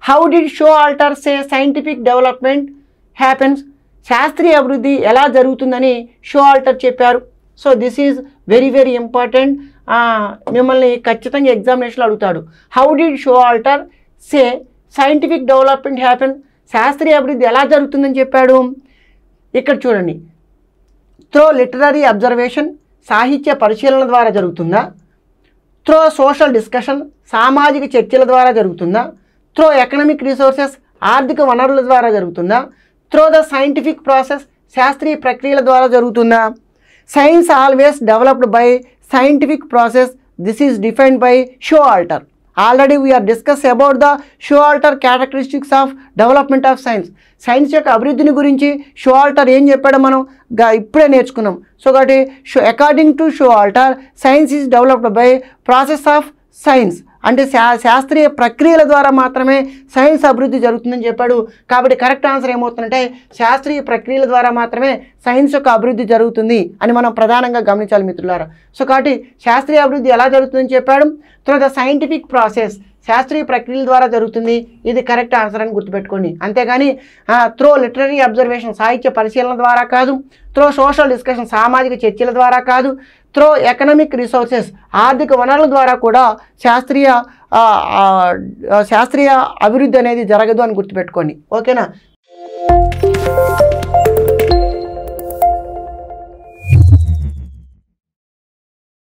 How did Shaw Alter say scientific development happens? శాస్త్రీయ అభివృద్ధి ఎలా జరుగుతుందని షో ఆల్టర్ చెప్పారు. So this is very very important. మిమ్మల్ని ఖచ్చితంగా ఎగ్జామినేషన్లో అడుగుతాడు. How did Shaw Alter say scientific development happen? శాస్త్రీయ అభివృద్ధి ఎలా జరుగుతుందని చెప్పాడు. ఇక్కడ చూడండి, త్రో లిటరరీ అబ్జర్వేషన్, సాహిత్య పరిశీలన ద్వారా జరుగుతుందా? త్రో సోషల్ డిస్కషన్, సామాజిక చర్చల ద్వారా జరుగుతుందా? త్రో ఎకనామిక్ రిసోర్సెస్, ఆర్థిక వనరుల ద్వారా జరుగుతుందా? త్రో ద సైంటిఫిక్ ప్రాసెస్, శాస్త్రీయ ప్రక్రియల ద్వారా జరుగుతుందా? Science always developed by scientific process. This is defined by Shaw Alter. Already we are discuss about the Shaw Alter characteristics of development of science. సైన్స్ యొక్క అభివృద్ధిని గురించి షో ఆల్టర్ ఏం చెప్పాడో మనం ఇప్పుడే నేర్చుకున్నాం. సో కాబట్టి according to Shaw Alter science is developed by process of science, అంటే శాస్త్రీయ ప్రక్రియల ద్వారా మాత్రమే సైన్స్ అభివృద్ధి జరుగుతుందని చెప్పాడు. కాబట్టి కరెక్ట్ ఆన్సర్ ఏమవుతుందంటే శాస్త్రీయ ప్రక్రియల ద్వారా మాత్రమే సైన్స్ యొక్క అభివృద్ధి జరుగుతుంది అని మనం ప్రధానంగా గమనించాలి మిత్రులారా. సో కాబట్టి శాస్త్రీయ అభివృద్ధి ఎలా జరుగుతుందని చెప్పాడు. తర్వాత సైంటిఫిక్ ప్రాసెస్, శాస్త్రీయ ప్రక్రియల ద్వారా జరుగుతుంది. ఇది కరెక్ట్ ఆన్సర్ అని గుర్తుపెట్టుకోండి. అంతేగాని త్రో లిటరరీ అబ్జర్వేషన్, సాహిత్య పరిశీలన ద్వారా కాదు. త్రో సోషల్ డిస్కషన్, సామాజిక చర్చల ద్వారా కాదు. త్రో ఎకనామిక్ రిసోర్సెస్, ఆర్థిక వనరుల ద్వారా కూడా శాస్త్రీయ అభివృద్ధి అనేది జరగదు అని గుర్తుపెట్టుకోండి. ఓకేనా?